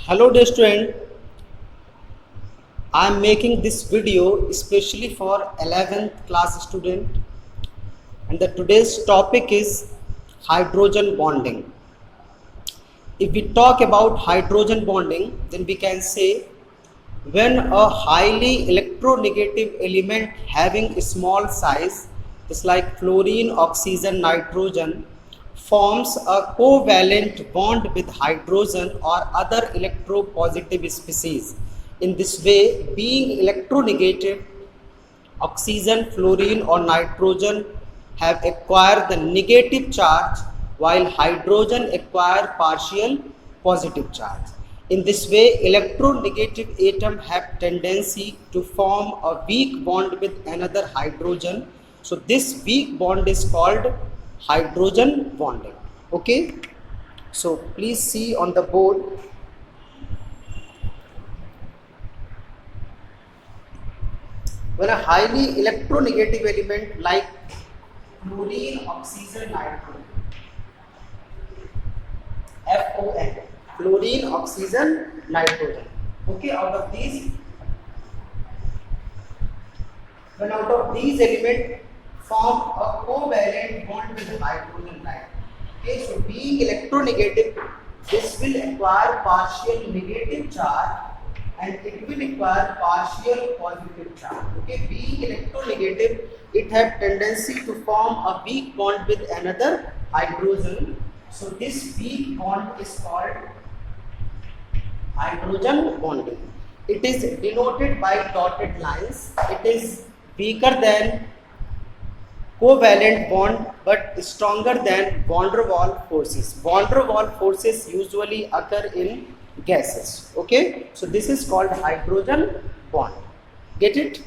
Hello dear student, I am making this video especially for 11th class student and the today's topic is hydrogen bonding. If we talk about hydrogen bonding, then we can say when a highly electronegative element having a small size, just like fluorine, oxygen, nitrogen, forms a covalent bond with hydrogen or other electropositive species. In this way, being electronegative, oxygen, fluorine or nitrogen have acquired the negative charge while hydrogen acquire partial positive charge. In this way, electronegative atom have tendency to form a weak bond with another hydrogen. So this weak bond is called hydrogen bonding. Okay. So please see on the board. When a highly electronegative element like fluorine, oxygen, nitrogen, FON, fluorine, oxygen, nitrogen. Okay, out of these elements form a covalent bond with hydrogen line. Okay, so being electronegative, this will acquire partial negative charge and it will acquire partial positive charge. Okay, being electronegative, it have tendency to form a weak bond with another hydrogen. So this weak bond is called hydrogen bonding. It is denoted by dotted lines. It is weaker than covalent bond but stronger than van der Waals forces. Van der Waals forces usually occur in gases. Okay, so this is called hydrogen bond. Get it?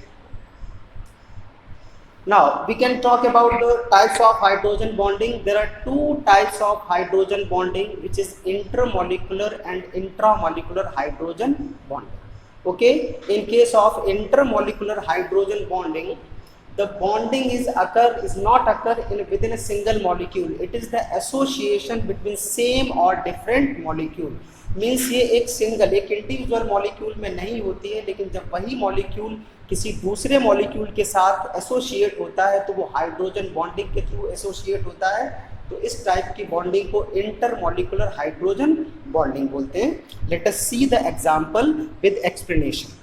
Now we can talk about the types of hydrogen bonding. There are two types of hydrogen bonding, which is intermolecular and intramolecular hydrogen bonding. Okay, in case of intermolecular hydrogen bonding, the bonding is not occur within a single molecule. It is the association between same or different molecule. Means ये एक individual molecule में नहीं होती है, लेकिन जब वही molecule किसी दूसरे मॉलिक्यूल के साथ एसोसिएट होता है तो वो हाइड्रोजन बॉन्डिंग के थ्रू एसोसिएट होता है. तो इस टाइप की बॉन्डिंग को इंटरमॉलिक्यूलर हाइड्रोजन बॉन्डिंग बोलते हैं. Late us see the example with explanation.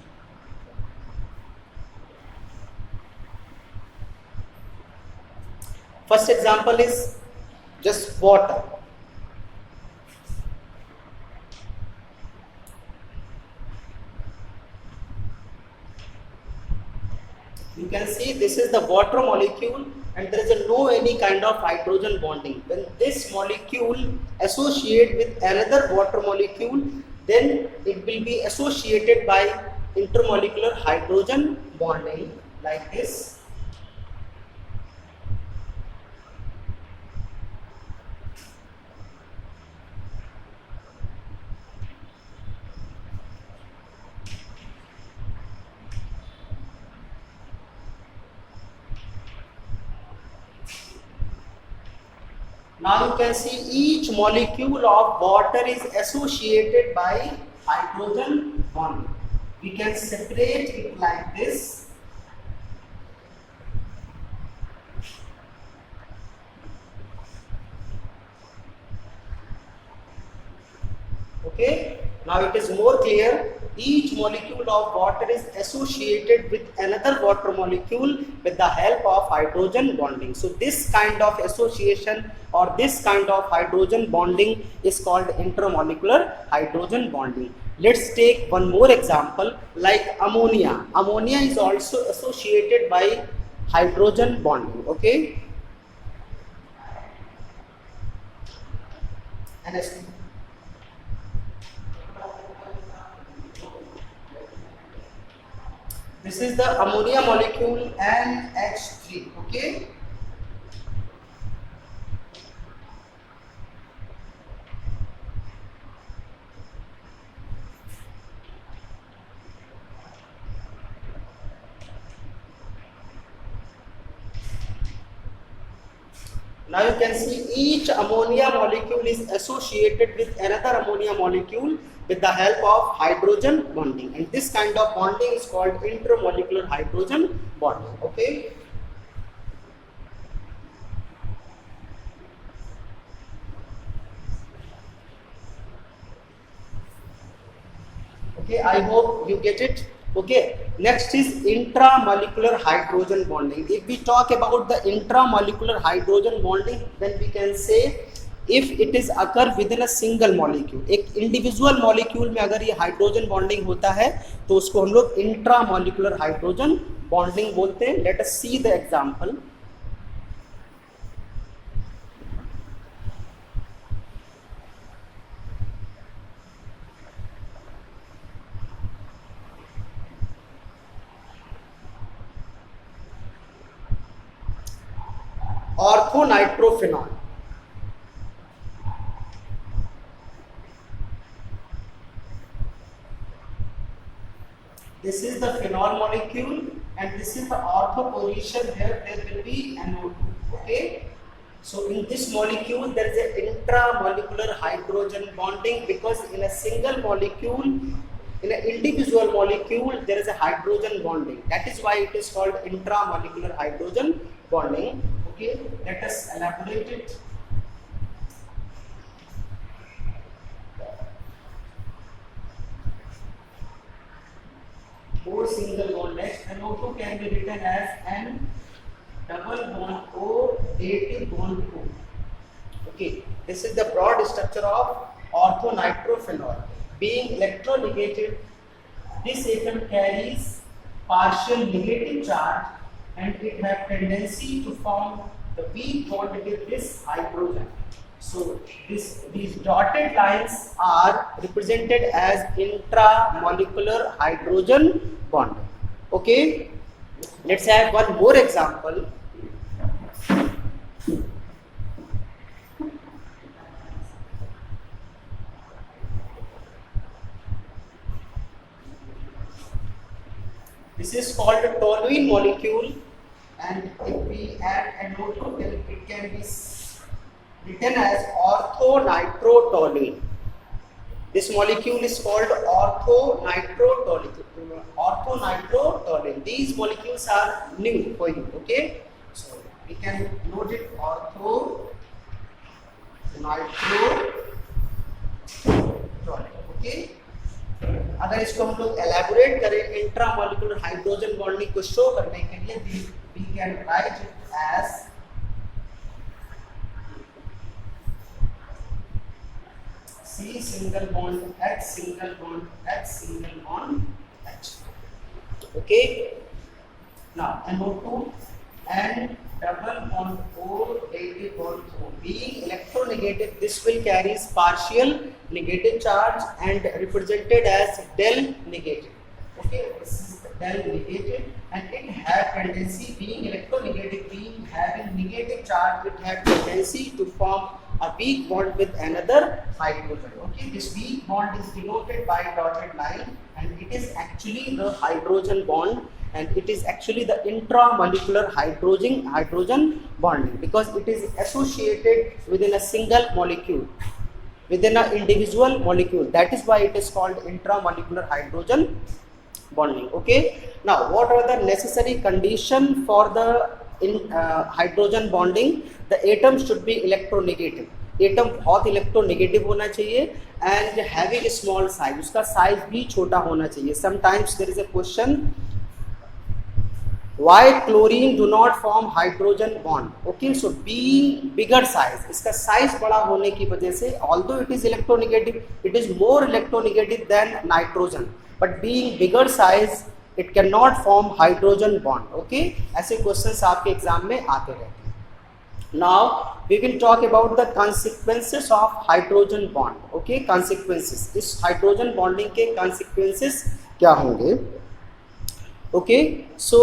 First example is just water. You can see this is the water molecule and there is no any kind of hydrogen bonding. When this molecule associate with another water molecule, then it will be associated by intermolecular hydrogen bonding like this. Now you can see each molecule of water is associated by hydrogen bonding. We can separate it like this. Okay, now it is more clear. Each molecule of water is associated with another water molecule with the help of hydrogen bonding. So this kind of association or this kind of hydrogen bonding is called intermolecular hydrogen bonding. Let's take one more example like ammonia. Ammonia is also associated by hydrogen bonding. Okay, NH3. This is the ammonia molecule NH3. Okay. Now you can see each ammonia molecule is associated with another ammonia molecule with the help of hydrogen bonding, and this kind of bonding is called intermolecular hydrogen bonding. Okay. Okay, I hope you get it. Okay, next is intramolecular hydrogen bonding. If we talk about the intramolecular hydrogen bonding, then we can say if it is occur within a single molecule, एक individual molecule में अगर ये hydrogen bonding होता है तो उसको हम लोग इंट्रामोलिकुलर हाइड्रोजन बॉन्डिंग बोलते हैं. Late us see the example. Orthonitrophenol. This is the phenol molecule and this is the ortho position. Here there will be NO2. Okay. So in this molecule there is an intramolecular hydrogen bonding, because in a single molecule, in an individual molecule, there is a hydrogen bonding. That is why it is called intramolecular hydrogen bonding. Okay, let us elaborate it. O single bond H, NO2 can be written as N double bond O, dative bond O. Okay, this is the broad structure of orthonitrophenol. Being electronegative, this atom carries partial negative charge and it has tendency to form the weak bond with this hydrogen. So these dotted lines are represented as intramolecular hydrogen bond. Okay, let's have one more example. This is called a toluene molecule, and if we add NO2, then it can be written as orthonitrotoluene. This molecule is called orthonitrotoluene. These molecules are new for you. Okay, so we can note it orthonitrotoluene. Okay. अगर इसको हम लोग elaborate करें intramolecular hydrogen bonding को show करने के लिए, we can write it as C single bond H single bond H single bond H. Okay, now NO2 and double bond O, dative bond O. Being electronegative, this will carry partial negative charge and represented as del negative. Okay, this is del negative, and it has tendency, being electronegative, being having negative charge, it has tendency to form a weak bond with another hydrogen. Okay, this weak bond is denoted by dotted line, and it is actually the hydrogen bond, and it is actually the intramolecular hydrogen bonding, because it is associated within a single molecule, within an individual molecule. That is why it is called intramolecular hydrogen bonding. Okay, now what are the necessary condition for the hydrogen bonding? The atom should be electronegative. Atom बहुत electronegative होना चाहिए and having small size, उसका size भी छोटा होना चाहिए. Sometimes there is a question, why chlorine do not form hydrogen bond? Okay, so being bigger size, इसका size बड़ा होने की वजह से, although it is electronegative, it is more electronegative than nitrogen, but being bigger size it cannot form hydrogen bond. Okay, ऐसे questions आपके exam में आते रहते हैं. Now we will talk about the consequences of hydrogen bond. Okay, consequences, इस hydrogen bonding के consequences क्या होंगे? ओके, सो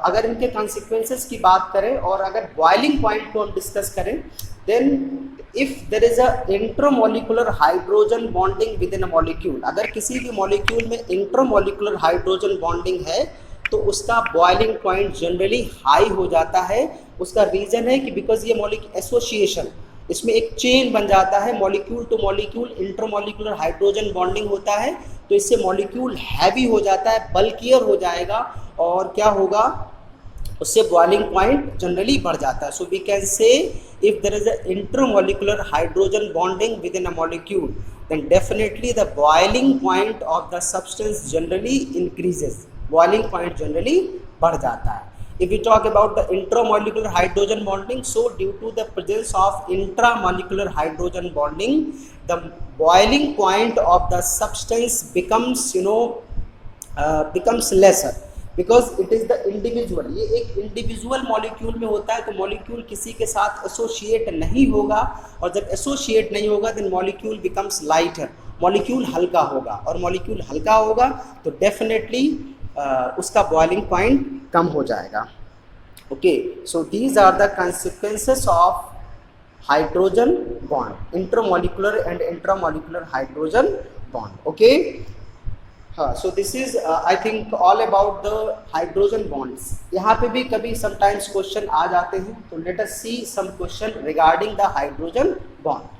अगर इनके कॉन्सिक्वेंसेस की बात करें और अगर बॉइलिंग पॉइंट को हम डिस्कस करें, then if there is a intramolecular hydrogen bonding within a molecule, अगर किसी भी मॉलिक्यूल में इंट्रामोलिकुलर हाइड्रोजन बॉन्डिंग है तो उसका बॉइलिंग पॉइंट जनरली हाई हो जाता है, उसका रीज़न है कि बिकॉज ये मॉलिक्यूल एसोसिएशन, इसमें एक चेन बन जाता है, molecule two molecule intermolecular hydrogen bonding होता है, तो इससे मॉलिक्यूल हैवी हो जाता है, बल्कियर हो जाएगा, और क्या होगा, उससे बॉइलिंग पॉइंट जनरली बढ़ जाता है. So we can say if there is a intermolecular hydrogen bonding within a molecule, then definitely the boiling point of the substance generally increases. Boiling point generally बढ़ जाता है. If we talk about the intramolecular hydrogen bonding, so due to the presence of intramolecular hydrogen bonding, the boiling point of the substance becomes becomes lesser, because it is the individual. ये एक individual molecule में होता है, तो molecule किसी के साथ associate नहीं होगा, और जब एसोशिएट नहीं होगा then molecule becomes lighter, molecule हल्का होगा, और मॉलिक्यूल हल्का होगा तो डेफिनेटली उसका बॉइलिंग पॉइंट कम हो जाएगा. Okay, so these are the consequences of hydrogen bond, intermolecular and intramolecular hydrogen bond. Okay, हाँ, so this is I think all about the hydrogen bonds. यहाँ पे भी कभी समटाइम्स क्वेश्चन आ जाते हैं, तो let us see some question regarding the hydrogen bond.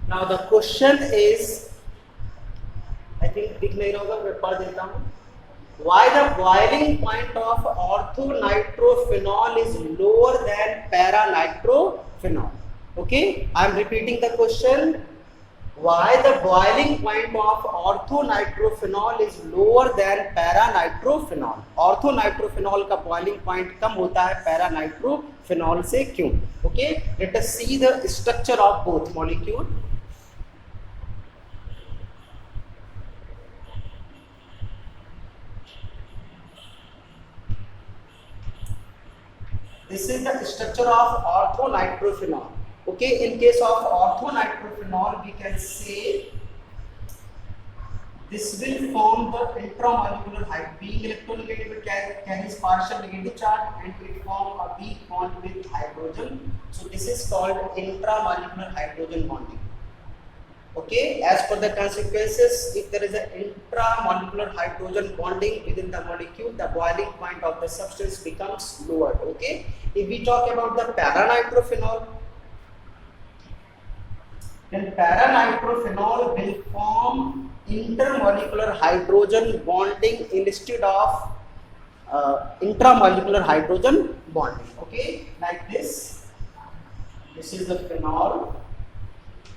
Now the question is, I think दिख नहीं रहा होगा, मैं पढ़ देता हूँ. Why the boiling point of orthonitrophenol is lower than paranitrophenol? Okay, I am repeating the question. Why the boiling point of orthonitrophenol is lower than paranitrophenol? Orthonitrophenol का boiling point कम होता है paranitrophenol से, क्यों? Okay, let us see the structure of both molecule. This is the structure of orthonitrophenol. Okay, in case of orthonitrophenol, we can say this will form the intramolecular hydrogen. Being electronegative, it carries partial negative charge and it forms a weak bond with hydrogen. So this is called intramolecular hydrogen bonding. Okay, as per the consequences, if there is an intramolecular hydrogen bonding within the molecule, the boiling point of the substance becomes lower. Okay, if we talk about the paranitrophenol, then paranitrophenol will form intermolecular hydrogen bonding instead of intramolecular hydrogen bonding. Okay, like this. This is the phenol,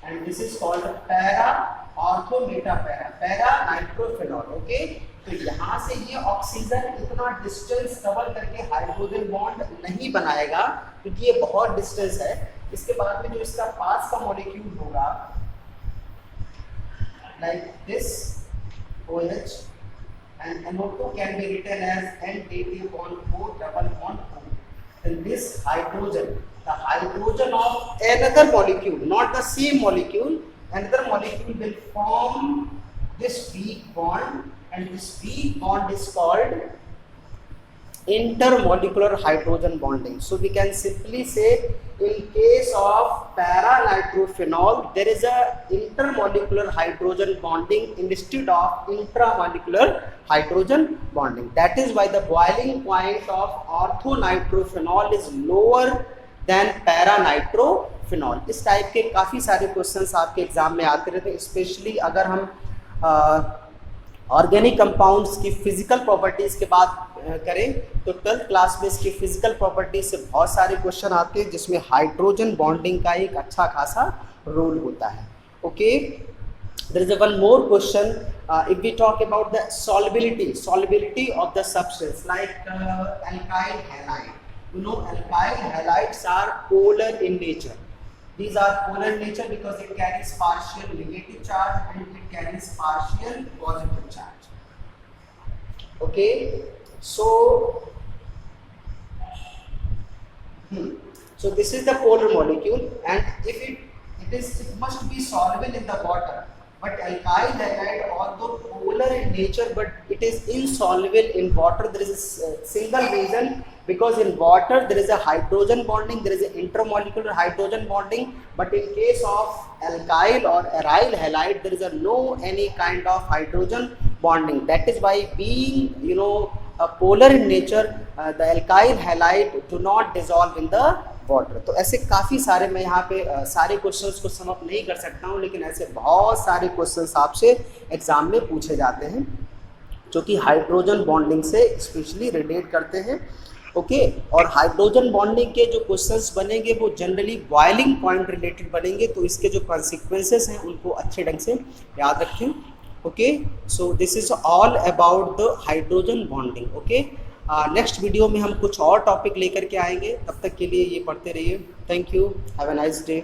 and this is called para ortho meta para nitrophenol. Okay, तो यहाँ से ये oxygen इतना distance cover करके hydrogen bond नहीं बनाएगा, क्योंकि ये बहुत डिस्टेंस है. इसके बाद में जो इसका पास का मॉलिक्यूल होगा, like this OH, and NO2 can be written as NDT/4 double bond O. Then this hydrogen, the hydrogen of another molecule, not the same molecule, another molecule will form this weak bond, and this weak bond is called intermolecular hydrogen bonding. So we can simply say, in case of paranitrophenol, there is a intermolecular hydrogen bonding instead of intramolecular hydrogen bonding. That is why the boiling point of orthonitrophenol is lower than paranitrophenol. इस type के काफ़ी सारे questions आपके exam में आते रहते हैं, specially अगर हम ऑर्गेनिक कंपाउंड्स की फिजिकल प्रॉपर्टीज़ के बात करें, तो 12th क्लास में इसकी फिजिकल प्रॉपर्टीज से बहुत सारे क्वेश्चन आते हैं, जिसमें हाइड्रोजन बॉन्डिंग का एक अच्छा खासा रोल होता है. Okay, There is a one more question. If we talk about the solubility of the substance like alkyl halide. You know, alkyl halides are polar in nature. These are polar in nature because it carries partial negative charge and it carries partial positive charge. Okay, so so this is the polar molecule, and if it must be soluble in the water. But alkyl halide, although polar in nature, but it is insoluble in water. There is a single reason, because in water there is a hydrogen bonding, there is an intermolecular hydrogen bonding. But in case of alkyl or aryl halide, there is a no any kind of hydrogen bonding. That is why, being polar in nature, the alkyl halide do not dissolve in the water. तो ऐसे काफ़ी सारे, मैं यहाँ पे सारे questions को sum up नहीं कर सकता हूँ, लेकिन ऐसे बहुत सारे क्वेश्चंस आपसे एग्जाम में पूछे जाते हैं जो कि हाइड्रोजन बॉन्डिंग से स्पेशली रिलेट करते हैं. ओके, और हाइड्रोजन बॉन्डिंग के जो क्वेश्चंस बनेंगे वो जनरली बॉइलिंग पॉइंट रिलेटेड बनेंगे, तो इसके जो कॉन्सिक्वेंसेस हैं उनको अच्छे ढंग से याद रखें. Okay, so this is all about the hydrogen bonding. Okay, next video में हम कुछ और टॉपिक लेकर के आएंगे. तब तक के लिए ये पढ़ते रहिए. Thank you, have a nice day.